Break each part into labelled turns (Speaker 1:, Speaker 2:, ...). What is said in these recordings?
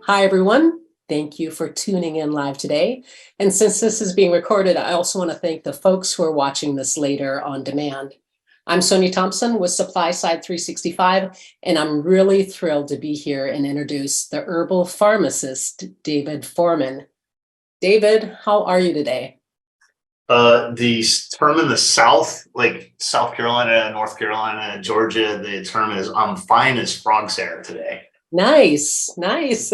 Speaker 1: Hi, everyone. Thank you for tuning in live today. And since this is being recorded, I also want to thank the folks who are watching this later on demand. I'm Sonia Thompson with Supply Side 365, and I'm really thrilled to be here and introduce the herbal pharmacist, David Foreman. David, how are you today?
Speaker 2: The term in the South, like South Carolina, North Carolina, Georgia, the term is I'm fine as frog's hair today.
Speaker 1: Nice, nice.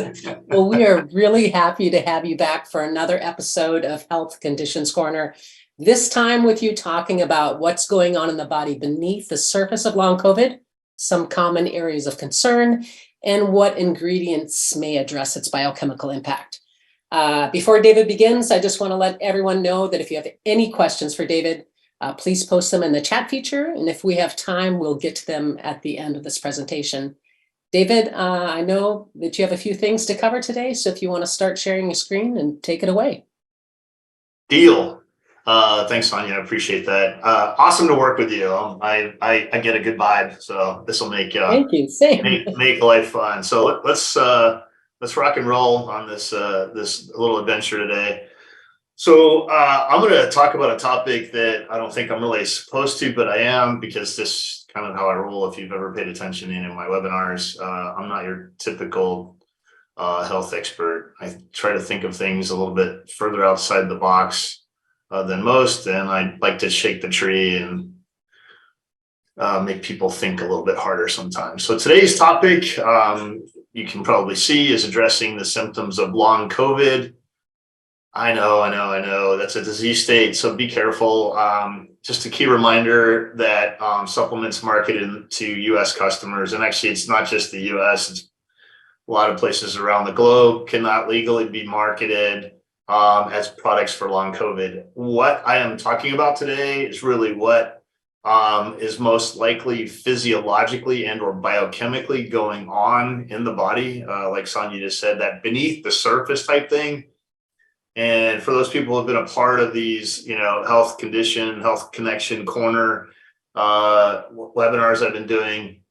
Speaker 1: Well, we are really happy to have you back for another episode of Health Conditions Corner. This time with you talking about what's going on in the body beneath the surface of long COVID, some common areas of concern, and what ingredients may address its biochemical impact. Before David begins, I just want to let everyone know that if you have any questions for David, please post them in the chat feature. And if we have time, we'll get to them at the end of this presentation. David, I know that you have a few things to cover today, so if you want to start sharing your screen and take it away.
Speaker 2: Deal. Thanks, Sonia. I appreciate that. Awesome to work with you. I get a good vibe, so this will make
Speaker 1: Thank you. Same.
Speaker 2: make life fun. So let's rock and roll on this little adventure today. So I'm going to talk about a topic that I don't think I'm really supposed to, but I am, because this kind of how I roll. If you've ever paid attention in my webinars, I'm not your typical health expert. I try to think of things a little bit further outside the box than most, and I like to shake the tree and make people think a little bit harder sometimes. So today's topic, you can probably see, is addressing the symptoms of long COVID. I know. That's a disease state, so be careful. Just a key reminder that supplements marketed to U.S. customers, and actually it's not just the U.S., it's a lot of places around the globe, cannot legally be marketed as products for long COVID. What I am talking about today is really what is most likely physiologically and or biochemically going on in the body, like Sonia just said, that beneath the surface type thing. And for those people who have been a part of these, health connection corner webinars I've been doing,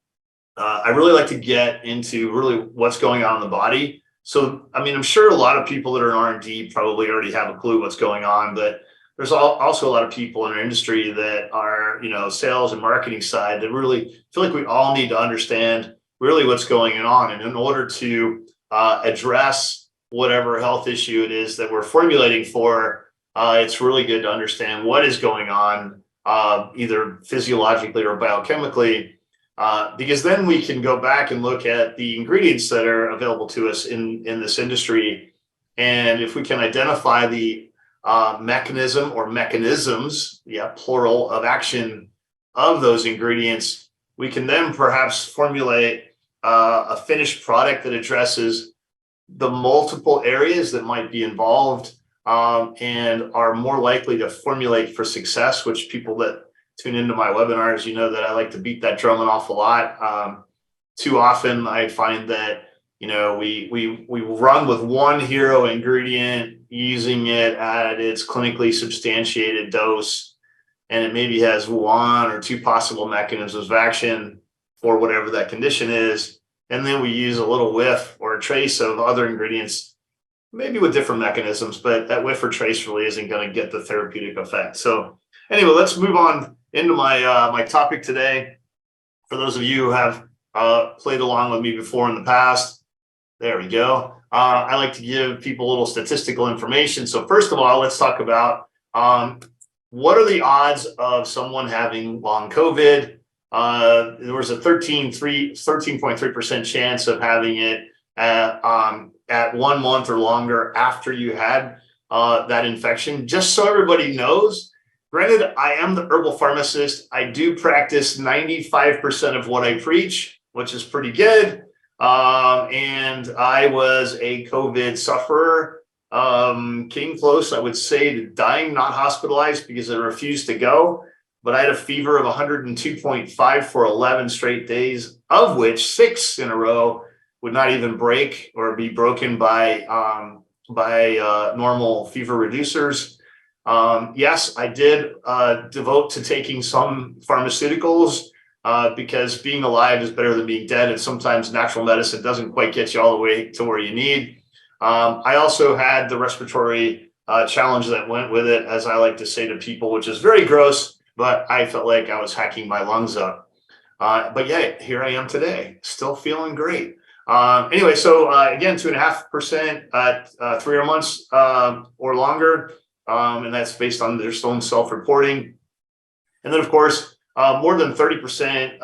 Speaker 2: I really like to get into really what's going on in the body. So, I'm sure a lot of people that are in R&D probably already have a clue what's going on, but there's also a lot of people in our industry that are, sales and marketing side that really feel like we all need to understand really what's going on. And in order to address whatever health issue it is that we're formulating for, it's really good to understand what is going on, either physiologically or biochemically, because then we can go back and look at the ingredients that are available to us in this industry. And if we can identify the mechanism or mechanisms, plural, of action of those ingredients, we can then perhaps formulate a finished product that addresses the multiple areas that might be involved and are more likely to formulate for success, which people that tune into my webinars, that I like to beat that drum an awful lot. Too often I find that, we run with one hero ingredient, using it at its clinically substantiated dose, and it maybe has one or two possible mechanisms of action for whatever that condition is. And then we use a little whiff or a trace of other ingredients, maybe with different mechanisms, but that whiff or trace really isn't going to get the therapeutic effect. So anyway, let's move on into my topic today. For those of you who have played along with me before in the past, there we go. I like to give people a little statistical information. So first of all, let's talk about what are the odds of someone having long COVID. There was a 13.3% chance of having it at 1 month or longer after you had that infection. Just so everybody knows, granted, I am the herbal pharmacist. I do practice 95% of what I preach, which is pretty good. And I was a COVID sufferer, came close, I would say, to dying, not hospitalized, because I refused to go. But I had a fever of 102.5 for 11 straight days, of which 6 in a row would not even break or be broken by normal fever reducers. Yes, I did devote to taking some pharmaceuticals because being alive is better than being dead. And sometimes natural medicine doesn't quite get you all the way to where you need. I also had the respiratory challenge that went with it, as I like to say to people, which is very gross, but I felt like I was hacking my lungs up. But yeah, here I am today, still feeling great. Anyway, so again, 2.5% at 3 months or longer. And that's based on their own self-reporting. And then, of course, more than 30%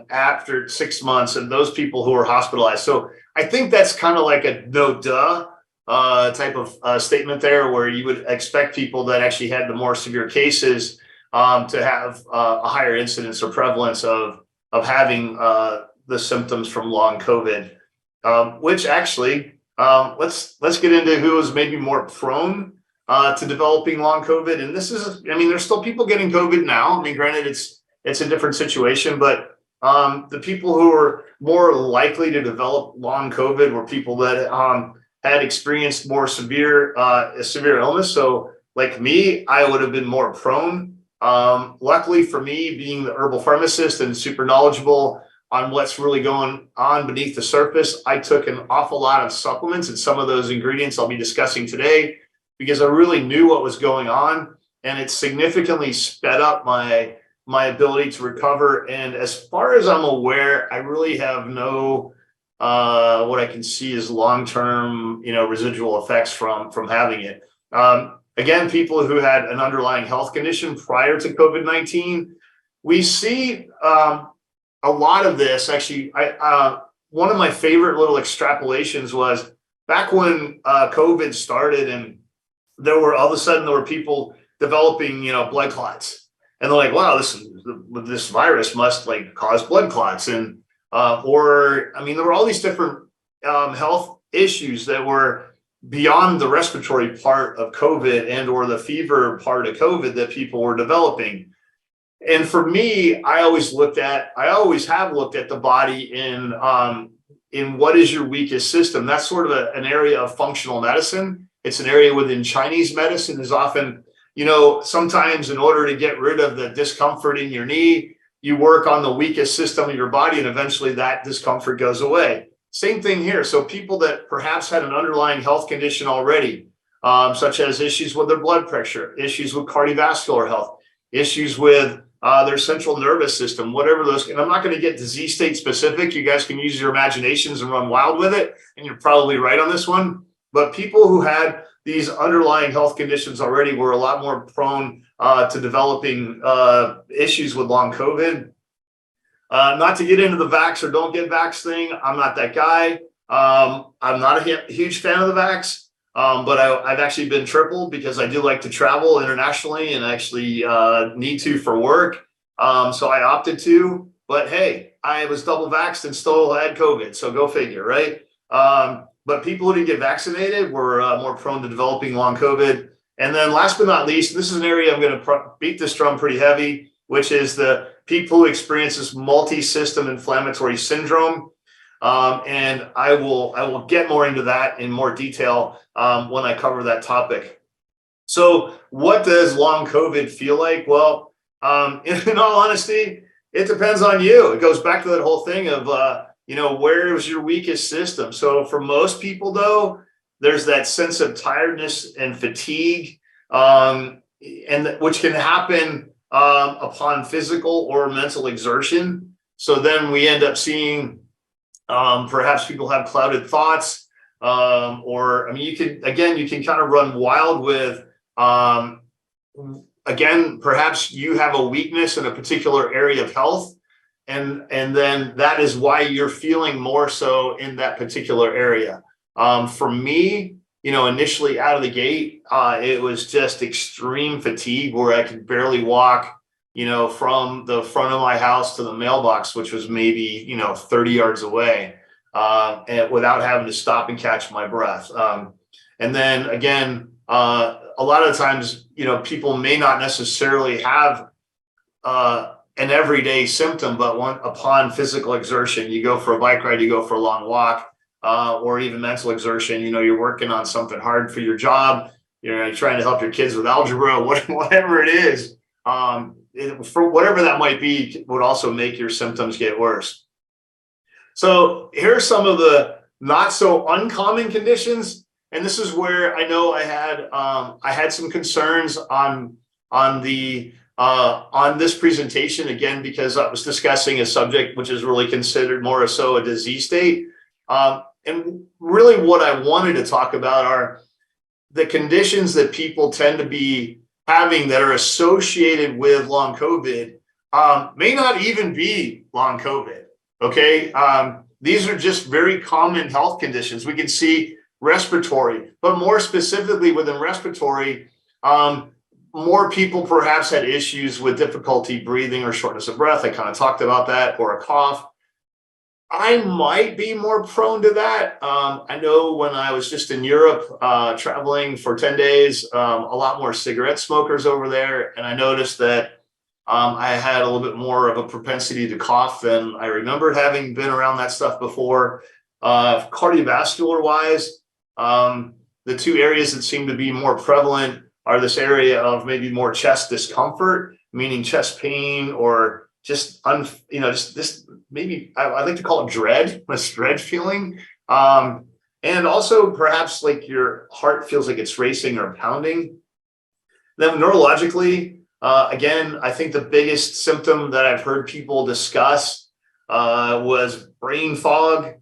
Speaker 2: after 6 months, and those people who are hospitalized. So I think that's kind of like a no duh type of statement there, where you would expect people that actually had the more severe cases to have a higher incidence or prevalence of having the symptoms from long COVID, which actually let's get into who is maybe more prone to developing long COVID. And this is, I mean, there's still people getting COVID now. I mean, granted, it's a different situation, but the people who are more likely to develop long COVID were people that had experienced more severe illness. So like me, I would have been more prone. Luckily for me, being the herbal pharmacist and super knowledgeable on what's really going on beneath the surface, I took an awful lot of supplements, and some of those ingredients I'll be discussing today, because I really knew what was going on, and it significantly sped up my ability to recover. And as far as I'm aware, I really have no what I can see is long-term, residual effects from having it. Again, people who had an underlying health condition prior to COVID-19, we see a lot of this. Actually, one of my favorite little extrapolations was back when COVID started, and there were people developing, blood clots, and they're like, wow, this virus must like cause blood clots. And there were all these different health issues that were beyond the respiratory part of COVID and or the fever part of COVID that people were developing. And for me, I always have looked at the body in what is your weakest system. That's sort of an area of functional medicine. It's an area within Chinese medicine is often, sometimes in order to get rid of the discomfort in your knee, you work on the weakest system of your body, and eventually that discomfort goes away. Same thing here. So people that perhaps had an underlying health condition already, such as issues with their blood pressure, issues with cardiovascular health, issues with their central nervous system, whatever those, and I'm not going to get disease state specific. You guys can use your imaginations and run wild with it, and you're probably right on this one. But people who had these underlying health conditions already were a lot more prone to developing issues with long COVID. Not to get into the vax or don't get vax thing. I'm not that guy. I'm not a huge fan of the vax, but I've actually been tripled because I do like to travel internationally and actually need to for work. So I opted to, but hey, I was double vaxxed and still had COVID. So go figure, right? But people who didn't get vaccinated were more prone to developing long COVID. And then last but not least, this is an area I'm going to beat this drum pretty heavy, which is the people who experience this multi-system inflammatory syndrome. And I will get more into that in more detail when I cover that topic. So what does long COVID feel like? Well, in all honesty, it depends on you. It goes back to that whole thing of, where is your weakest system? So for most people, though, there's that sense of tiredness and fatigue, and which can happen upon physical or mental exertion. So then we end up seeing perhaps people have clouded thoughts, you can kind of run wild with, again, perhaps you have a weakness in a particular area of health. And then that is why you're feeling more so in that particular area. For me, initially out of the gate, it was just extreme fatigue where I could barely walk, from the front of my house to the mailbox, which was maybe, 30 yards away, and without having to stop and catch my breath. And then again, a lot of times, people may not necessarily have an everyday symptom, but upon physical exertion, you go for a bike ride, you go for a long walk, or even mental exertion, you're working on something hard for your job, you're trying to help your kids with algebra, whatever it is. for whatever that might be, would also make your symptoms get worse. So here are some of the not so uncommon conditions, and this is where I know I had some concerns on this presentation, again, because I was discussing a subject which is really considered more so a disease state. And really what I wanted to talk about are the conditions that people tend to be having that are associated with long COVID, may not even be long COVID. Okay. These are just very common health conditions. We can see respiratory, but more specifically within respiratory, more people perhaps had issues with difficulty breathing or shortness of breath. I kind of talked about that, or a cough. I might be more prone to that. I know when I was just in Europe, traveling for 10 days, a lot more cigarette smokers over there. And I noticed that I had a little bit more of a propensity to cough than I remembered, having been around that stuff before. Cardiovascular wise, the two areas that seem to be more prevalent are this area of maybe more chest discomfort, meaning chest pain, or just just this, maybe I like to call it dread, this dread feeling. And also perhaps like your heart feels like it's racing or pounding. Then neurologically, again, I think the biggest symptom that I've heard people discuss was brain fog.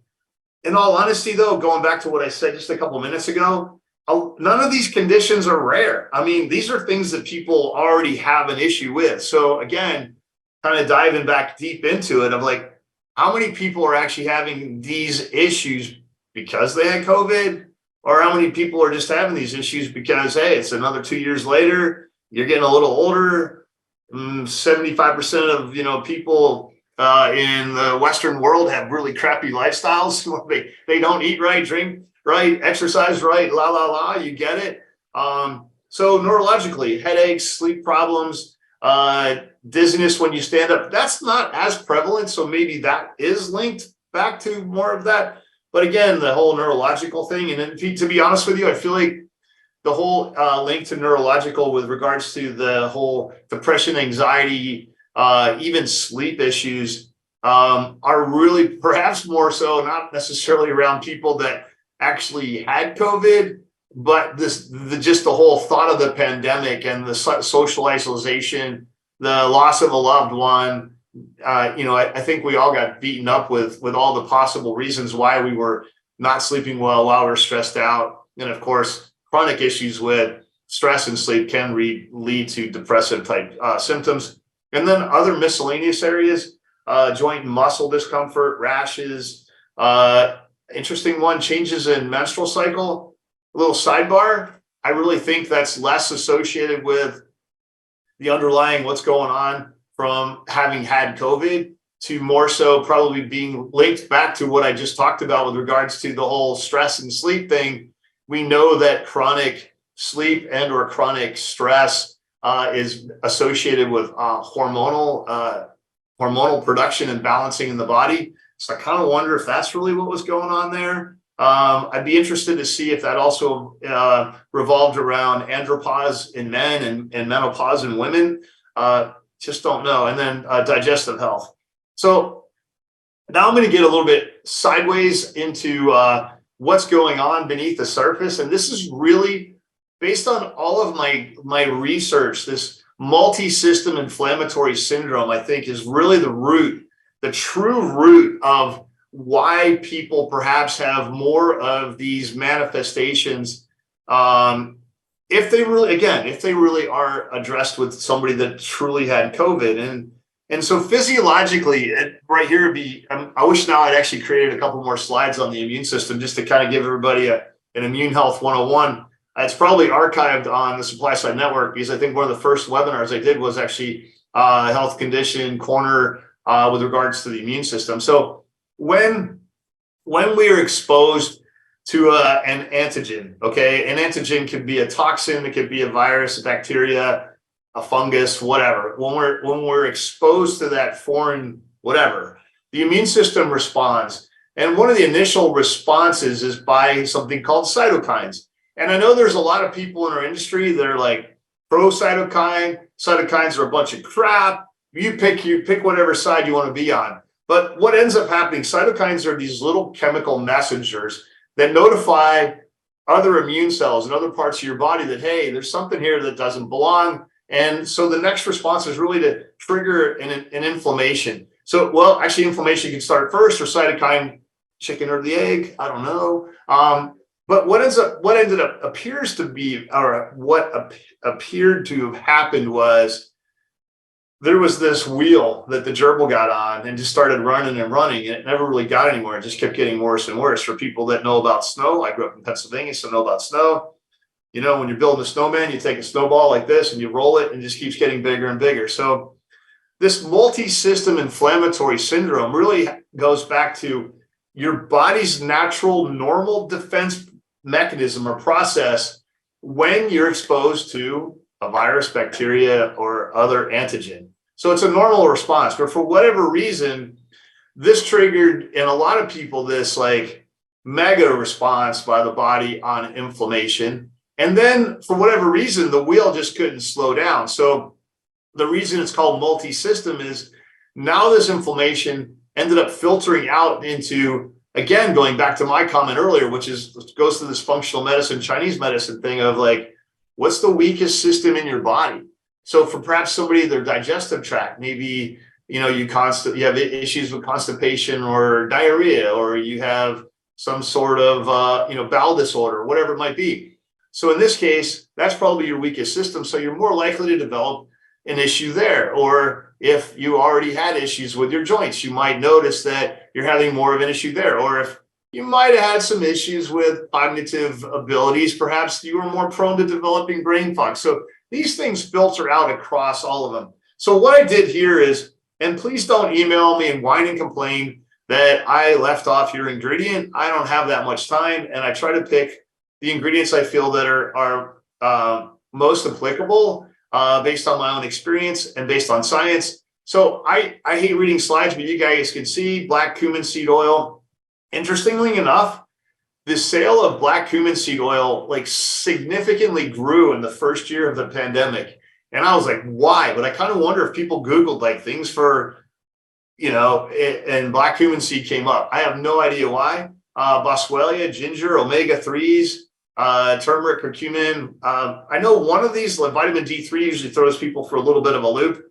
Speaker 2: In all honesty, though, going back to what I said just a couple minutes ago, none of these conditions are rare. I mean, these are things that people already have an issue with. So again, kind of diving back deep into it, of like, how many people are actually having these issues because they had COVID, or how many people are just having these issues because, hey, it's another 2 years later, you're getting a little older. 75% of people in the Western world have really crappy lifestyles. They don't eat right, drink right, exercise right, la la la. You get it. So neurologically, headaches, sleep problems, dizziness when you stand up. That's not as prevalent, so maybe that is linked back to more of that. But again, the whole neurological thing, and then, to be honest with you, I feel like the whole link to neurological with regards to the whole depression, anxiety, even sleep issues, are really perhaps more so not necessarily around people that actually had COVID, but just the whole thought of the pandemic and the social isolation, the loss of a loved one. I think we all got beaten up with all the possible reasons why we were not sleeping well, while we're stressed out. And of course, chronic issues with stress and sleep can lead to depressive type symptoms. And then other miscellaneous areas, joint and muscle discomfort, rashes, interesting one, changes in menstrual cycle. A little sidebar, I really think that's less associated with the underlying what's going on from having had COVID, to more so probably being linked back to what I just talked about with regards to the whole stress and sleep thing. We know that chronic sleep and or chronic stress is associated with hormonal production and balancing in the body. So I kind of wonder if that's really what was going on there. I'd be interested to see if that also revolved around andropause in men and menopause in women. Just don't know. And then digestive health. So now I'm going to get a little bit sideways into what's going on beneath the surface. And this is really based on all of my research. This multi-system inflammatory syndrome, I think, is really the true root of why people perhaps have more of these manifestations, if they really are addressed with somebody that truly had COVID. And so physiologically, right here, I wish now I'd actually created a couple more slides on the immune system, just to kind of give everybody an immune health 101. It's probably archived on the Supply Side Network, because I think one of the first webinars I did was actually a health condition corner with regards to the immune system. So when we are exposed to an antigen, okay, an antigen could be a toxin, it could be a virus, a bacteria, a fungus, whatever. When we're exposed to that foreign whatever, the immune system responds. And one of the initial responses is by something called cytokines. And I know there's a lot of people in our industry that are like, pro-cytokine. Cytokines are a bunch of crap. You pick whatever side you want to be on. But what ends up happening, cytokines are these little chemical messengers that notify other immune cells and other parts of your body that, hey, there's something here that doesn't belong. And so the next response is really to trigger an inflammation. So, well, actually, inflammation can start first, or cytokine, chicken or the egg, I don't know. But what ended up appears to be, or what appeared to have happened was there was this wheel that the gerbil got on and just started running and running. And it never really got anywhere. It just kept getting worse and worse. For people that know about snow, I grew up in Pennsylvania, so know about snow. You know, when you're building a snowman, you take a snowball like this and you roll it and it just keeps getting bigger and bigger. So this multi-system inflammatory syndrome really goes back to your body's natural, normal defense mechanism or process when you're exposed to a virus, bacteria, or other antigen. So it's a normal response, but for whatever reason, this triggered in a lot of people this like mega response by the body on inflammation. And then for whatever reason, the wheel just couldn't slow down. So the reason it's called multi-system is now this inflammation ended up filtering out into, again, going back to my comment earlier, which goes to this functional medicine, Chinese medicine thing of like, what's the weakest system in your body? So for perhaps somebody, their digestive tract, maybe, you know, you have issues with constipation or diarrhea, or you have some sort of, bowel disorder, whatever it might be. So in this case, that's probably your weakest system. So you're more likely to develop an issue there. Or if you already had issues with your joints, you might notice that you're having more of an issue there. Or if you might have had some issues with cognitive abilities, perhaps you were more prone to developing brain fog. So these things filter out across all of them. So what I did here is, and please don't email me and whine and complain that I left off your ingredient. I don't have that much time, and I try to pick the ingredients I feel that are most applicable based on my own experience and based on science. So I hate reading slides, but you guys can see black cumin seed oil. Interestingly enough, the sale of black cumin seed oil like significantly grew in the first year of the pandemic. And I was like, why? But I kind of wonder if people Googled like things for, and black cumin seed came up. I have no idea why. Boswellia, ginger, omega-3s, turmeric, curcumin. I know one of these, like vitamin D3, usually throws people for a little bit of a loop.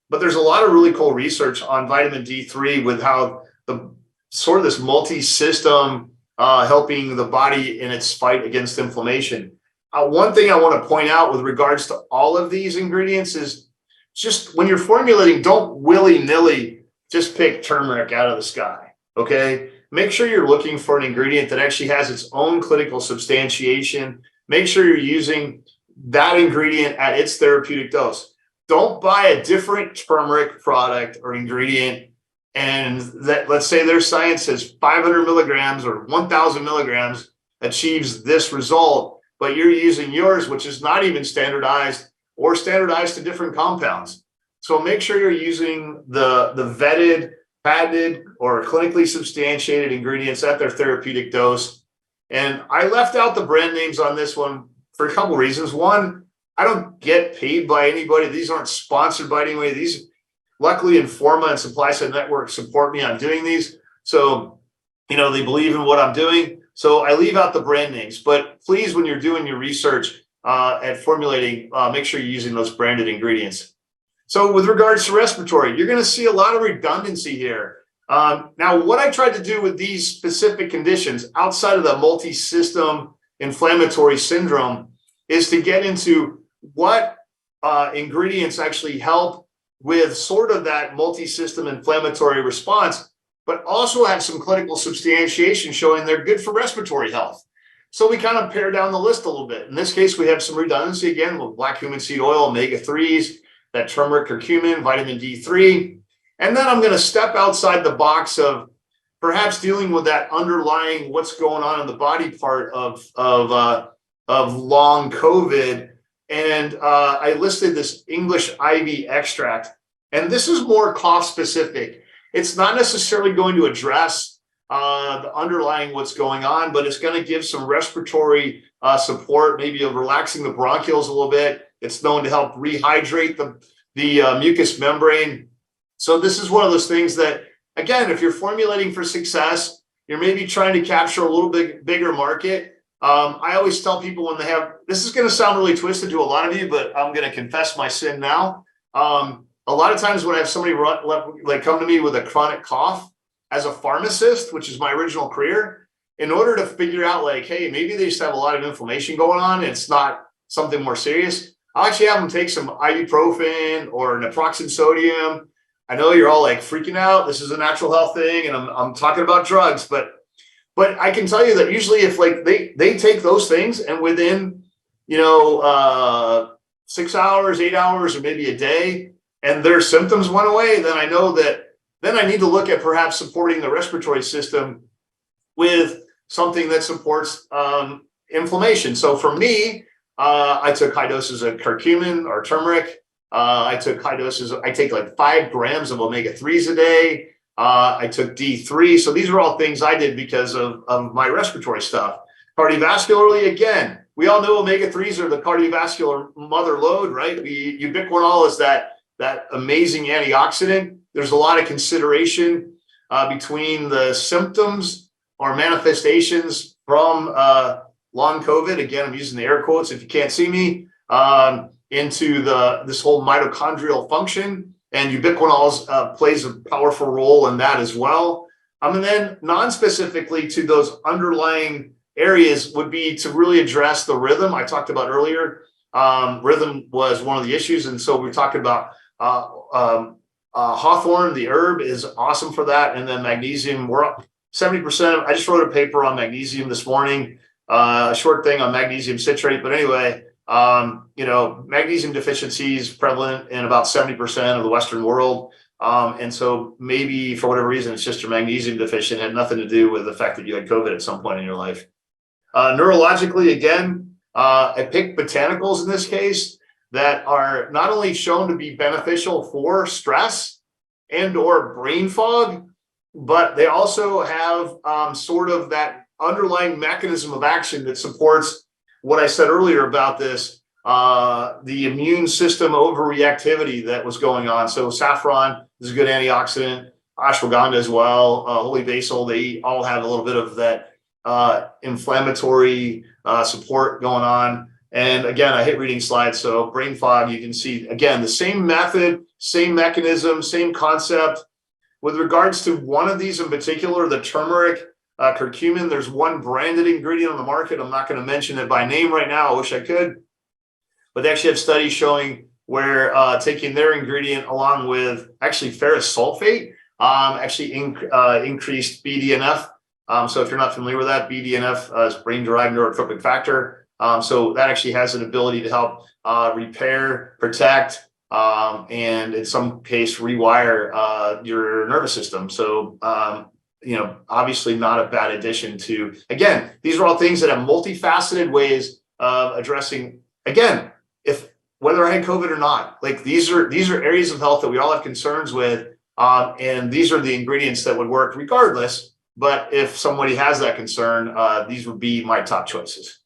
Speaker 2: But there's a lot of really cool research on vitamin D3 with how the sort of this multi-system helping the body in its fight against inflammation. One thing I want to point out with regards to all of these ingredients is just when you're formulating, don't willy-nilly just pick turmeric out of the sky, okay? Make sure you're looking for an ingredient that actually has its own clinical substantiation. Make sure you're using that ingredient at its therapeutic dose. Don't buy a different turmeric product or ingredient and that, let's say their science says 500 milligrams or 1000 milligrams achieves this result, but you're using yours, which is not even standardized or standardized to different compounds. So make sure you're using the vetted, patented, or clinically substantiated ingredients at their therapeutic dose. And I left out the brand names on this one for a couple of reasons. One, I don't get paid by anybody. These aren't sponsored by anybody. These, luckily, Informa and Supply Side Network support me on doing these. So, they believe in what I'm doing. So I leave out the brand names. But please, when you're doing your research at formulating, make sure you're using those branded ingredients. So with regards to respiratory, you're going to see a lot of redundancy here. Now, what I tried to do with these specific conditions outside of the multi-system inflammatory syndrome is to get into what ingredients actually help with sort of that multi-system inflammatory response, but also have some clinical substantiation showing they're good for respiratory health. So we kind of pare down the list a little bit. In this case, we have some redundancy again with black cumin seed oil, omega-3s, that turmeric, curcumin, vitamin D3. And then I'm going to step outside the box of perhaps dealing with that underlying what's going on in the body part of long COVID. And I listed this English ivy extract. And this is more cough specific. It's not necessarily going to address the underlying what's going on, but it's going to give some respiratory support, maybe of relaxing the bronchioles a little bit. It's known to help rehydrate the mucous membrane. So this is one of those things that, again, if you're formulating for success, you're maybe trying to capture a little bit bigger market. I always tell people when they have, this is going to sound really twisted to a lot of you, but I'm going to confess my sin now. A lot of times when I have somebody come to me with a chronic cough, as a pharmacist, which is my original career, in order to figure out like, hey, maybe they just have a lot of inflammation going on, it's not something more serious, I'll actually have them take some ibuprofen or naproxen sodium. I know you're all like freaking out. This is a natural health thing, and I'm talking about drugs, but I can tell you that usually if like they take those things and within 6 hours, 8 hours, or maybe a day, and their symptoms went away, then I know that then I need to look at perhaps supporting the respiratory system with something that supports inflammation. So for me, I took high doses of curcumin or turmeric. I took high doses. I take like 5 grams of omega-3s a day. I took D3. So these are all things I did because of my respiratory stuff. Cardiovascularly, again, we all know omega-3s are the cardiovascular mother lode, right? Ubiquinol is that amazing antioxidant. There's a lot of consideration between the symptoms or manifestations from long COVID. Again, I'm using the air quotes if you can't see me, into this whole mitochondrial function, and ubiquinol plays a powerful role in that as well. And then non-specifically to those underlying areas would be to really address the rhythm I talked about earlier. Rhythm was one of the issues, and so we're talking about hawthorn, the herb, is awesome for that. And then magnesium, we're up 70%. I just wrote a paper on magnesium this morning, a short thing on magnesium citrate. But anyway, magnesium deficiency is prevalent in about 70% of the Western world. And so maybe for whatever reason, it's just you're magnesium deficient, had nothing to do with the fact that you had COVID at some point in your life. Neurologically, again, I picked botanicals in this case that are not only shown to be beneficial for stress and or brain fog, but they also have sort of that underlying mechanism of action that supports what I said earlier about this, the immune system overreactivity that was going on. So saffron is a good antioxidant, ashwagandha as well, holy basil, they all have a little bit of that inflammatory support going on. And again, I hate reading slides. So brain fog, you can see, again, the same method, same mechanism, same concept. With regards to one of these in particular, the turmeric, curcumin, there's one branded ingredient on the market. I'm not going to mention it by name right now. I wish I could. But they actually have studies showing where taking their ingredient along with actually ferrous sulfate actually increased BDNF. So if you're not familiar with that, BDNF is brain-derived neurotropic factor. So that actually has an ability to help repair, protect, and in some case rewire your nervous system. So obviously not a bad addition to, again, these are all things that have multifaceted ways of addressing, again, if whether I had COVID or not, like these are areas of health that we all have concerns with, and these are the ingredients that would work regardless. But if somebody has that concern, these would be my top choices.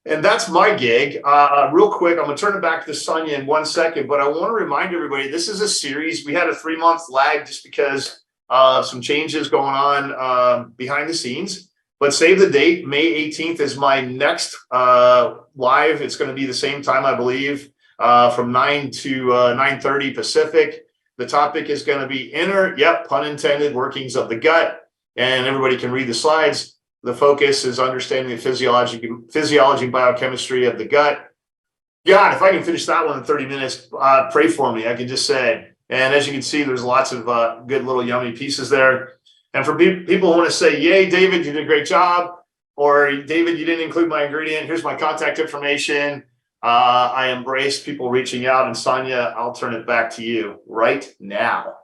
Speaker 2: And that's my gig. Real quick, I'm going to turn it back to Sonia in 1 second, but I want to remind everybody, this is a series. We had a 3-month lag just because some changes going on behind the scenes. But save the date, May 18th is my next live. It's going to be the same time, I believe, from 9 to 9:30 Pacific. The topic is going to be inner, pun intended, workings of the gut. And everybody can read the slides. The focus is understanding the physiology and biochemistry of the gut. God, if I can finish that one in 30 minutes, pray for me, I can just say. And as you can see, there's lots of good little yummy pieces there. And for people who want to say, yay, David, you did a great job, or David, you didn't include my ingredient, here's my contact information. I embrace people reaching out. And Sonia, I'll turn it back to you right now.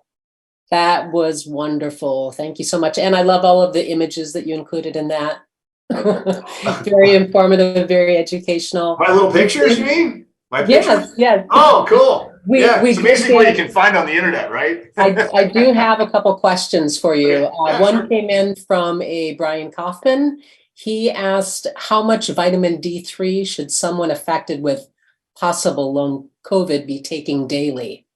Speaker 1: That was wonderful. Thank you so much. And I love all of the images that you included in that. Very informative, very educational.
Speaker 2: My little pictures, you mean? My pictures?
Speaker 1: Yes.
Speaker 2: Oh, cool. It's amazing what you can
Speaker 1: did.
Speaker 2: find on the internet, right?
Speaker 1: I do have a couple questions for you. One
Speaker 2: sure.
Speaker 1: came in from a Brian Kaufman. He asked, how much vitamin D3 should someone affected with possible long COVID be taking daily?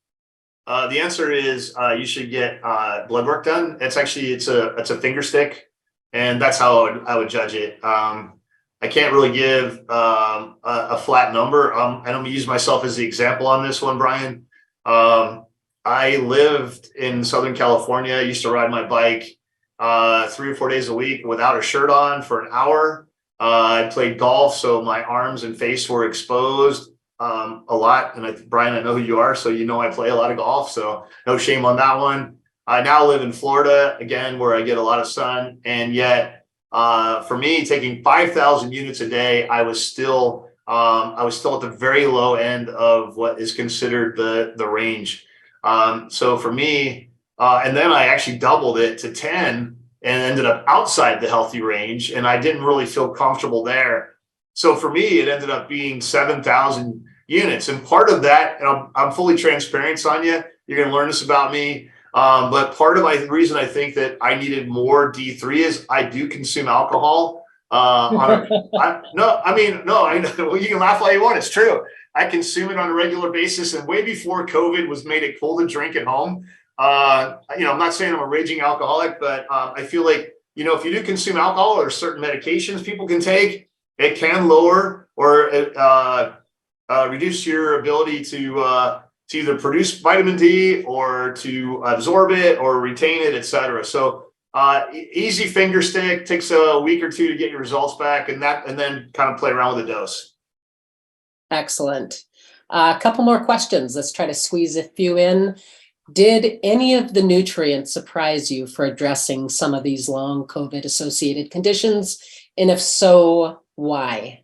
Speaker 2: The answer is you should get blood work done. It's a finger stick, and that's how I would judge it. I can't really give a flat number. And I'm gonna use myself as the example on this one, Brian. I lived in Southern California. I used to ride my bike 3 or 4 days a week without a shirt on for an hour. I played golf, so my arms and face were exposed a lot. And Brian, I know who you are, so you know I play a lot of golf, so no shame on that one. I now live in Florida, again, where I get a lot of sun, and yet for me, taking 5,000 units a day, I was still at the very low end of what is considered the range. So for me, and then I actually doubled it to 10 and ended up outside the healthy range, and I didn't really feel comfortable there. So for me, it ended up being 7,000 units. And part of that, and I'm fully transparent, Sonia, you're going to learn this about me. But part of the reason I think that I needed more D3 is I do consume alcohol. I know, well, you can laugh all you want. It's true. I consume it on a regular basis. And way before COVID was made it cool to drink at home. I'm not saying I'm a raging alcoholic, but I feel like, if you do consume alcohol or certain medications people can take, it can lower or reduce your ability to either produce vitamin D or to absorb it or retain it, et cetera. So easy finger stick, takes a week or two to get your results back, and then kind of play around with the dose.
Speaker 1: Excellent. A couple more questions. Let's try to squeeze a few in. Did any of the nutrients surprise you for addressing some of these long COVID associated conditions? And if so, why?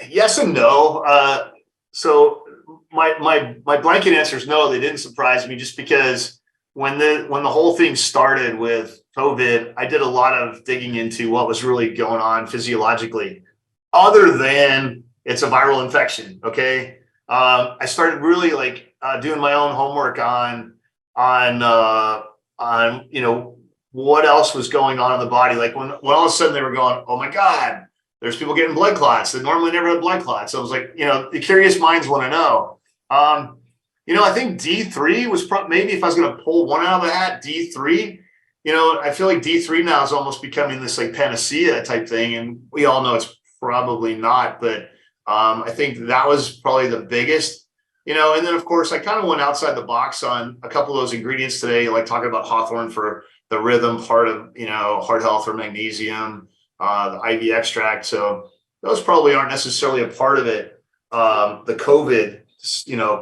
Speaker 2: Yes and no. So my blanket answer is no, they didn't surprise me, just because when the whole thing started with COVID, I did a lot of digging into what was really going on physiologically, other than it's a viral infection. Okay. I started really doing my own homework on what else was going on in the body. Like when all of a sudden they were going, oh my God, there's people getting blood clots that normally never had blood clots. So I was like, the curious minds want to know. I think D3 was maybe, if I was going to pull one out of the hat, D3. I feel like D3 now is almost becoming this panacea type thing, and we all know it's probably not, but I think that was probably the biggest, and then of course I kind of went outside the box on a couple of those ingredients today, like talking about hawthorn for the rhythm part of, heart health, or magnesium, the IV extract. So those probably aren't necessarily a part of it. The COVID,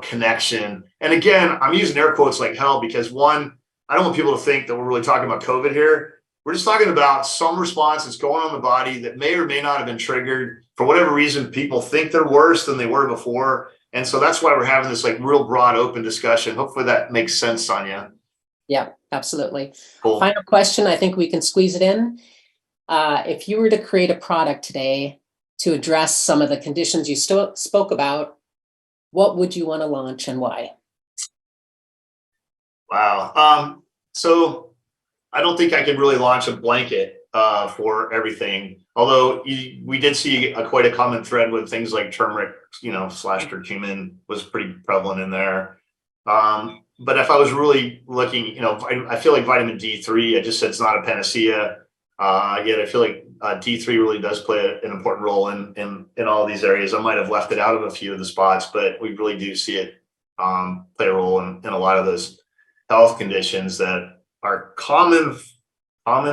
Speaker 2: connection. And again, I'm using air quotes like hell because one, I don't want people to think that we're really talking about COVID here. We're just talking about some response that's going on in the body that may or may not have been triggered for whatever reason. People think they're worse than they were before. And so that's why we're having this real broad open discussion. Hopefully that makes sense, Sonia.
Speaker 1: Yeah, absolutely.
Speaker 2: Cool.
Speaker 1: Final question. I think we can squeeze it in. If you were to create a product today to address some of the conditions you spoke about, what would you want to launch and why?
Speaker 2: Wow. So I don't think I could really launch a blanket for everything. Although we did see quite a common thread with things like turmeric, / curcumin was pretty prevalent in there. But if I was really looking, I feel like vitamin D3, I just said it's not a panacea. Yet I feel like D3 really does play an important role in all of these areas. I might have left it out of a few of the spots, but we really do see it play a role in a lot of those health conditions that are common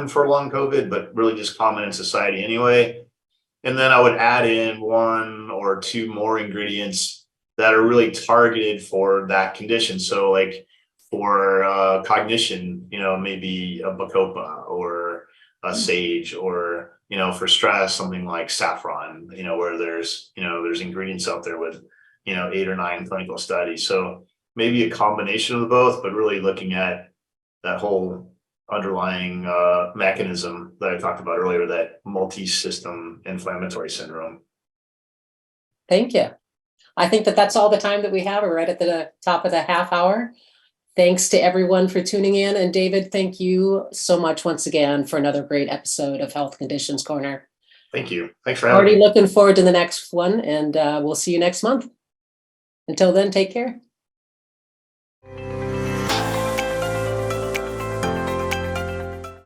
Speaker 2: for long COVID, but really just common in society anyway. And then I would add in 1 or 2 more ingredients that are really targeted for that condition. So for cognition, maybe a bacopa or a sage, or, for stress, something like saffron, where there's ingredients out there with, 8 or 9 clinical studies. So maybe a combination of both, but really looking at that whole underlying mechanism that I talked about earlier, that multi-system inflammatory syndrome.
Speaker 1: Thank you. I think that's all the time that we have. We're right at the top of the half hour. Thanks to everyone for tuning in. And David, thank you so much once again for another great episode of Health Conditions Corner.
Speaker 2: Thank you. Thanks for having
Speaker 1: Already
Speaker 2: me.
Speaker 1: looking forward to the next one, and we'll see you next month. Until then, take care.